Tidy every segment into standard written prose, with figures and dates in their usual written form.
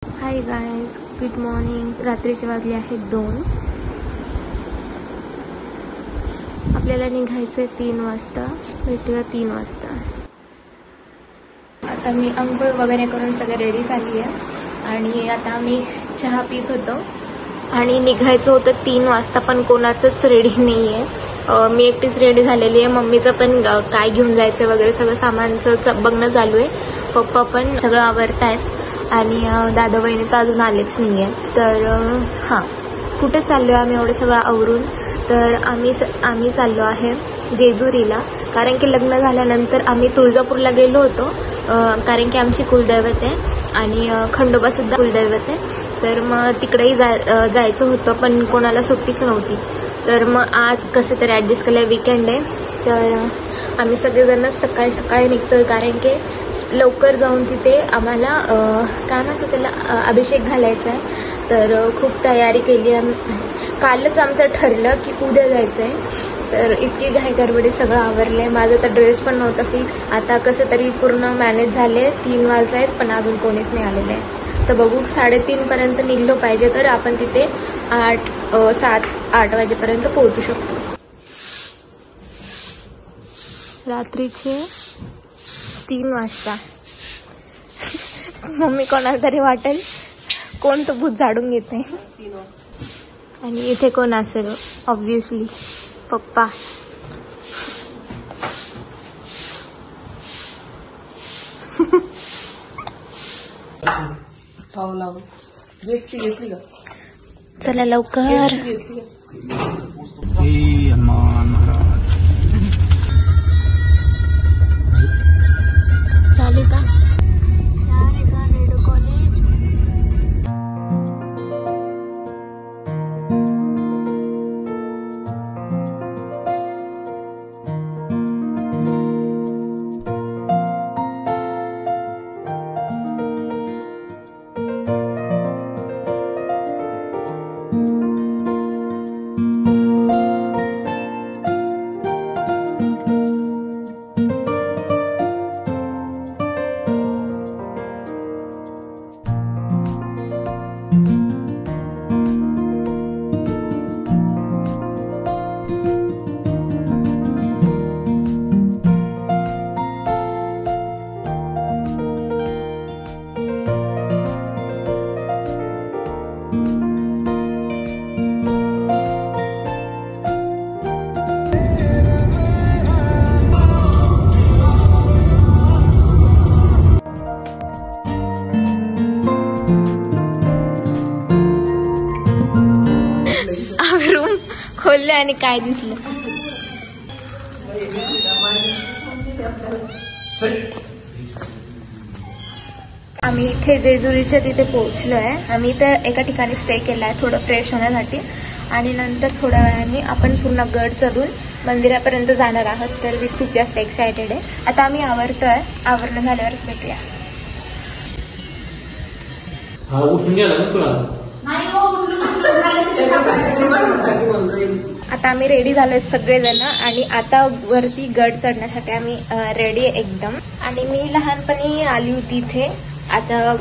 Hi guys, good morning. रात्रीचे वाजले आहेत 2. आपल्याला निघायचंय 3 वाजता. भेटूया 3 वाजता. आता मी अंघोळ वगैरे करून सगळं रेडी झाली आहे आणि आता आम्ही चहा पित होतो आणि निघायचं होतं 3 वाजता, पण कोणाचंच रेडी नाही आहे. मी एकटीच रेडी झालेली आहे. मम्मीचं पण काय घेऊन जायचं वगैरे सगळं सामानचं बघणं चालू आहे. पप्पा पण सगळं आवरतायत आणि दादा वहिनी तर अजून आलेच नाही आहे. तर हां, कुठे चाललो आहे आम्ही एवढं सगळं आवरून? तर आम्ही चाललो आहे जेजुरीला, कारण की लग्न झाल्यानंतर आम्ही तुळजापूरला गेलो होतो, कारण की आमची कुलदैवत आहे आणि खंडोबासुद्धा कुलदैवत आहे. तर मग तिकडेही जायचं होतं, पण कोणाला सुट्टीच नव्हती. तर मग आज कसं तरी ॲडजस्ट केलं. वीकेंड आहे तर आम्ही सगळेजण सकाळी सकाळी निघतोय, कारण की लवकर जाऊन तिथे आम्हाला काय म्हणतात त्याला अभिषेक घालायचा आहे. तर खूप तयारी केली आहे. कालच आमचं ठरलं की उद्या जायचं आहे. तर इतकी घाई गडबडी सगळं आवरलं आहे. माझा तर ड्रेस पण नव्हता फिक्स. आता कसं तरी पूर्ण मॅनेज झाले. 3 वाजले आहेत पण अजून कोणीच नाही आलेलं आहे. तर बघू, 3:30 पर्यंत निघलो पाहिजे, तर आपण तिथे 7-8 वाजेपर्यंत पोहोचू शकतो. रात्रीचे 3 वाजता. मम्मी कोणाला तरी वाटेल कोण तो भूत झाडून घेते. आणि इथे कोण असेल? ऑब्विसली पप्पा. चला लवकर. चालू का? खोलले आणि काय दिसलं? आम्ही इथे जेजुरीच्या तिथे पोहोचलोय. आम्ही तर एका ठिकाणी स्टे केलाय थोडं फ्रेश होण्यासाठी, आणि नंतर थोड्या वेळाने आपण पूर्ण गड चढून मंदिरापर्यंत जाणार आहोत. तर मी खूप जास्त एक्सायटेड आहे. आता आम्ही आवरतोय. आवरण झाल्यावरच भेटूया. आता आम्ही रेडी झालोय सगळेजण, आणि आता वरती गड चढण्यासाठी आम्ही रेडी आहे एकदम. आणि मी लहानपणी आली होती इथे. आता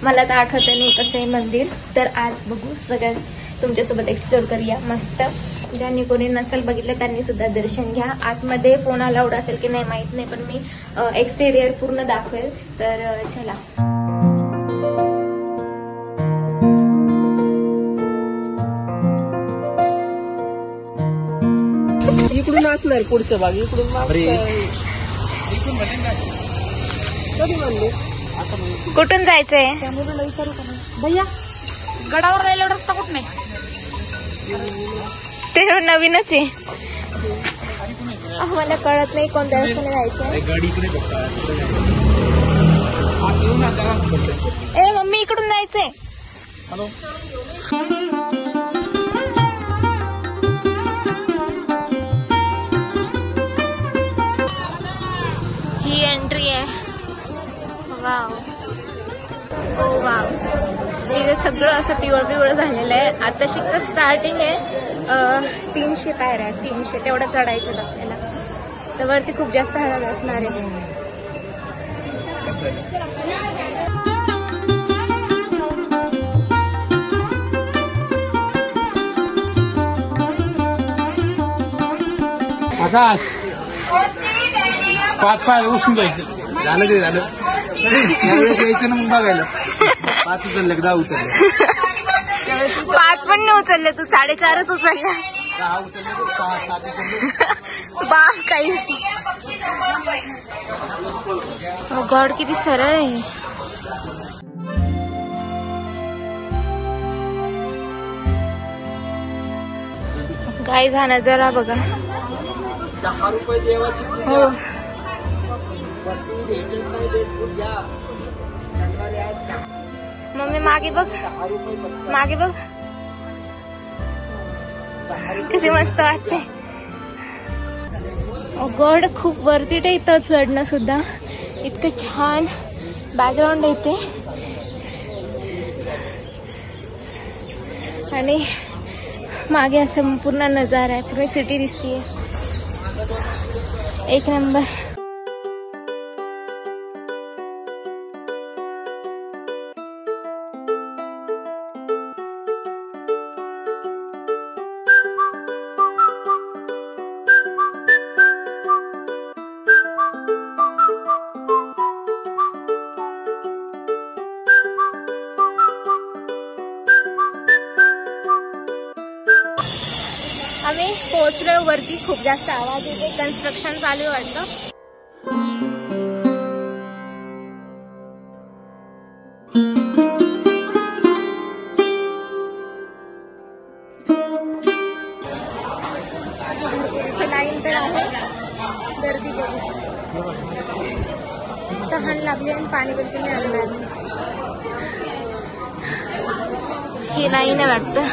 मला तर आठवत नाही कसं आहे मंदिर. तर आज बघू, सगळ्यां तुमच्यासोबत एक्सप्लोर करूया मस्त. ज्यांनी कोणी नसेल बघितलं त्यांनी सुद्धा दर्शन घ्या. आतमध्ये फोन अलाउड असेल की नाही माहित नाही, पण मी एक्सटेरियर पूर्ण दाखवेल. तर चला. इकडून असणार पुढचा भाग. इकडून कधी म्हणले? कुठून जायचंय? भैया गडावर राहिल्यावर रस्ता कुठं नाही? ते नवीनच आहे. मला कळत नाही कोणत्या रस्त्याने जायचंय. ए मम्मी, इकडून जायचंय. ही एंट्री आहे. वाव, ओ वाव. इथे सगळं असं पिवळं पिवळं झालेलं आहे. आता शिकत स्टार्टिंग आहे. 300 पायऱ्या आहेत. 300 तेवढं चढायचं आपल्याला. तर वरती खूप जास्त हळद असणार आहे. प्रकाश 5 उसून जायचं झालं ते झालं यायचं ना मग बघायला 5 उचलले 10 उचलले 5 पण नाही उचलले तू 4.5च उचलल्या 10 उचलले 6-7 उचलले बा काही गॉड किती सरळ आहे. गाय हा नजारा बघा. 10 रुपये देवाची हो मम्मी मागे बघ मागे बघ किती मस्त वाटते. गड खूप वरती इथं चढणं सुद्धा इतकं छान बॅकग्राऊंड येते आणि मागे असं पूर्ण नजारा आहे. पूर्ण सिटी दिसतीये एक नंबर. आम्ही पोहोचलोय वरती. खूप जास्त आवाज येते. कन्स्ट्रक्शन चालू आहे वाटतं. इथे लाईन तर आहे. गर्दी बघू. तहान लागली आणि पाणी बिलकुल नाही आणणार. ही लाईन आहे वाटतं.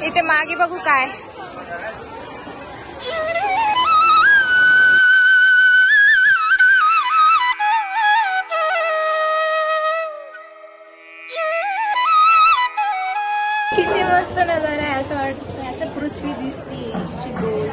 इथे मागे बघू काय. किती मस्त नजारा आहे. असं वाटतं असं पृथ्वी दिसते गोल.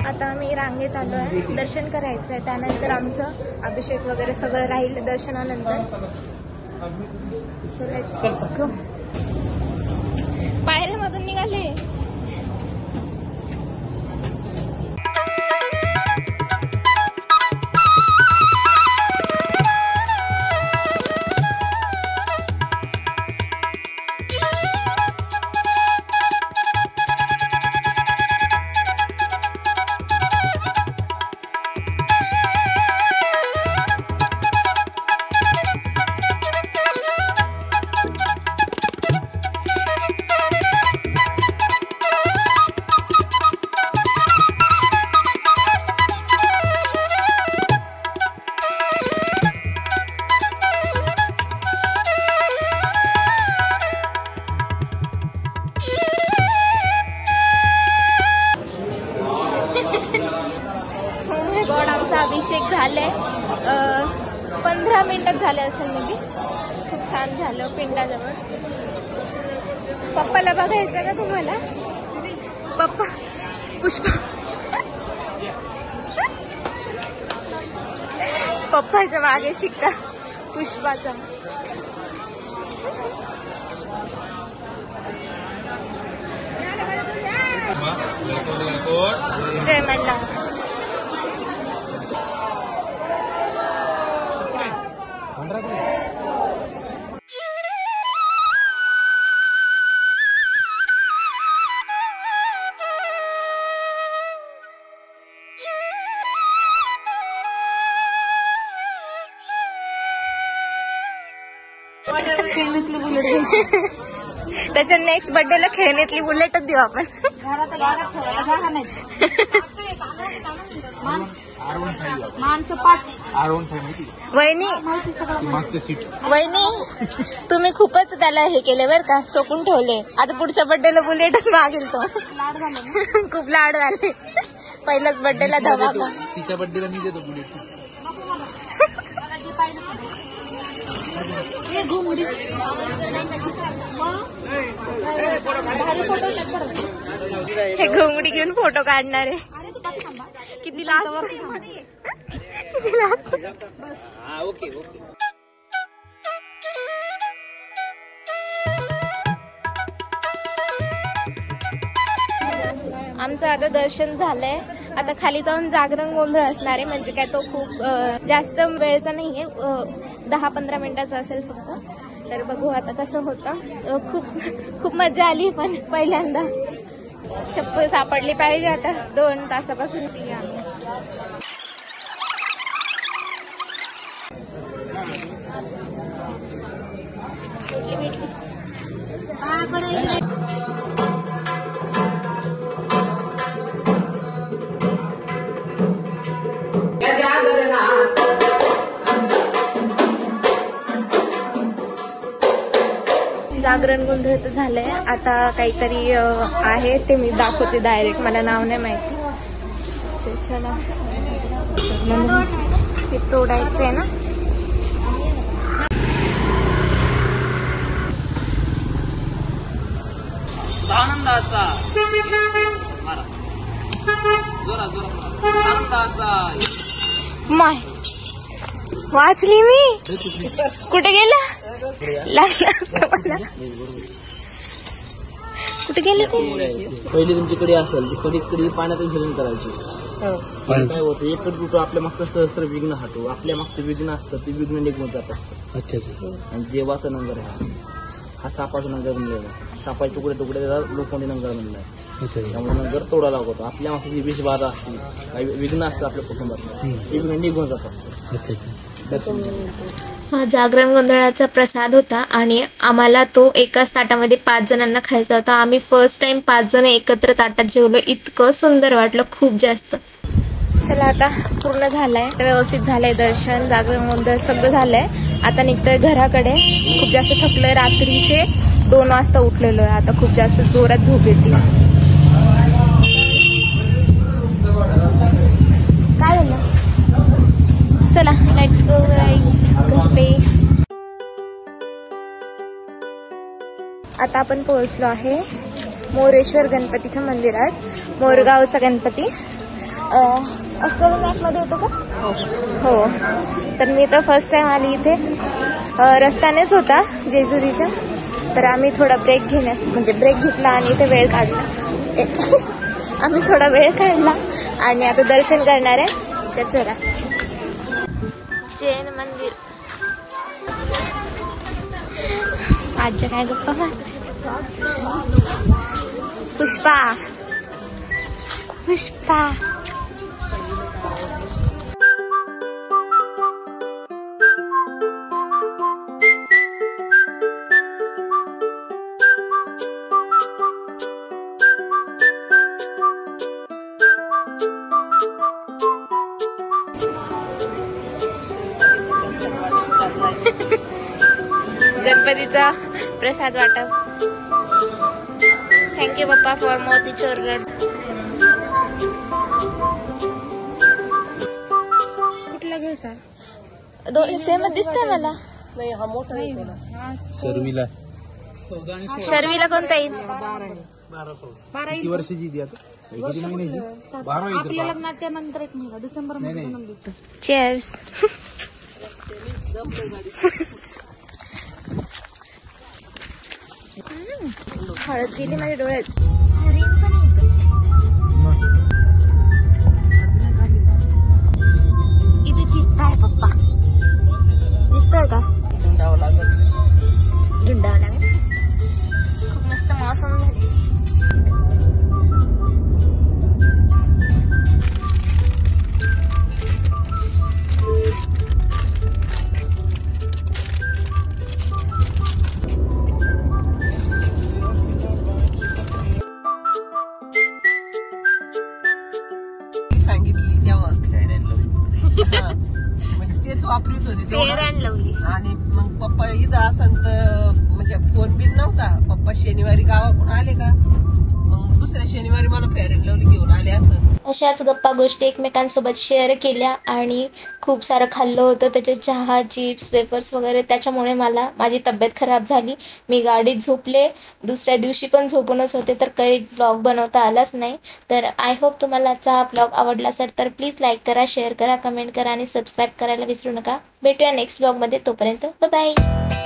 आता आम्ही रांगेत आलो आहे. दर्शन करायचं आहे. त्यानंतर आमचं अभिषेक वगैरे सगळं राहील दर्शनानंतर. So let's go. पायऱ्यामधून निघाले. गॉड आमचा अभिषेक झालाय. 15 मिनिटात झाले असेल म्हणजे. खूप छान झालं पिंडाजवळ. पप्पाला बघायचं का तुम्हाला. पप्पा पुष्पा पप्पाच्या मागे शिक्का पुष्पाचा. जय मल्हार. खेळणीतली बुलेट. त्याच्या नेक्स्ट बर्थडेला खेळणीतली बुलेटच देऊ आपण. R15 माणसं 5. R15 वहिनी मागचं सीट. वहिनी तुम्ही खूपच त्याला हे केले बरं का, सोकून ठेवले. आता पुढच्या बर्थडेला बुलेटच मागेल तो. लाड झालं ना. खूप लाड झाले. पहिल्याच बर्थडेला धमाका. तिच्या बर्थडेला मी देतो बुलेट. हे घुमडी. हे घोंगडी घेऊन फोटो काढणार आहे. किती लास्ट ओके. आमचं आता दर्शन झालंय. आता खाली जाऊन जागरण गोंधळ असणार आहे. म्हणजे काय तो खूप जास्त वेळचा नाहीये, 10-15 मिनिटाचा असेल फक्त. तर बघू आता कसं होतं. खूप मजा आली, पण पहिल्यांदा चप्पल सापडली पाहिजे. आता 2 तासापासून ती आम्ही. जागरण गोंधळ तर झालंय. आता काहीतरी आहे ते मी दाखवते डायरेक्ट, मला नाव नाही माहिती. ते चला हे तोडायचंय ना. आनंदाचा आनंदाचा माय वाचली मी. कुठे गेला लागला असतं मला. कुठे गेले ते. पहिली तुमच्याकडे असेल ती कधी पाण्यात विसर्जन करायची. काय होतं, एकच रुटू आपल्या मागचं सहस्र विघ्न हटू. आपल्या मागचं विघ्न असतं ते विघ्न निघून जात असतं. आणि देवाचा नंगर हा सापाचा नंगर म्हणलेला. सापाचे तुकडे त्याला लोखंडी नंगर म्हणलाय. त्यामुळे नंगर तोडा लागतो. आपल्या मागची जी विष बाधा असते, काही विघ्न असतं आपल्या कुटुंबात, ते विघ्न निघून जात असतं. हा जागरण गोंधळाचा प्रसाद होता आणि आम्हाला तो एकाच ताटामध्ये 5 जणांना खायचा होता. आम्ही फर्स्ट टाइम 5 जण एकत्र ताटात जेवलो. इतकं सुंदर वाटलं, खूप जास्त. चला आता पूर्ण झालंय, व्यवस्थित झालंय दर्शन, जागरण गोंधळ सगळं झालंय. आता निघतोय घराकडे. खूप जास्त थकलोय. रात्रीचे 2 वाजता उठलेलो आहे. आता खूप जास्त जोरात झोप येते. काय झालं. चला लेट्स गो गाईज घर पे. आता आपण पोहोचलो आहे मोरेश्वर गणपतीच्या मंदिरात. मोरगावचा गणपती मध्ये होतो का. हो. तर मी तर फर्स्ट टाइम आली इथे. रस्त्यानेच होता जेजुरीच्या. तर आम्ही थोडा ब्रेक घेतला आणि इथे वेळ काढला. आम्ही थोडा वेळ काढला आणि आता दर्शन करणार आहे. तर चला. जैन मंदिर. आजच्या काय गप्पा मारते. पुष्पा गणपतीचा प्रसाद वाटप. थँक्यू पप्पा फॉर मोतीचूर गड. कुठला घ्यायचा. 2 सेम दिसतंय मला. नाही हा मोठा आहे. शर्वीला कोणता येईल. 12 किती वर्षाची ती आता. किती महिन्याची. 12 आपल्या लग्नाच्या नंतर 1 महिना डिसेंबर मध्ये जन्मली. चेअर्स. हळद गेली माझ्या डोळ्यात. इथे चित्ता आहे पप्पा. दिसतोय का. झुंडावं लागेल. खूप मस्त मौसम झाली. सांगितली तेव्हा जायचं असं तर म्हणजे फोन बिन नव्हता. पप्पा शनिवारी गावाकडून आले का मग दुसऱ्या शनिवारी मला फेअर अँड लवली घेऊन आले असं. अशाच गप्पा गोष्टी एकमेकांसोबत शेअर केल्या आणि खूप सारं खाल्लं होतं. त्याचे चहा, चिप्स, वेफर्स वगैरे. त्याच्यामुळे माझी तब्येत खराब झाली. मी गाडीत झोपले. दुसऱ्या दिवशी पण झोपूनच होते, तर काही ब्लॉग बनवता आलाच नाही. तर आय होप तुम्हाला आजचा हा ब्लॉग आवडला असेल तर प्लीज लाईक करा, शेअर करा, कमेंट करा आणि सबस्क्राईब करायला विसरू नका. भेटूया नेक्स्ट ब्लॉगमध्ये. तोपर्यंत बाय बाय.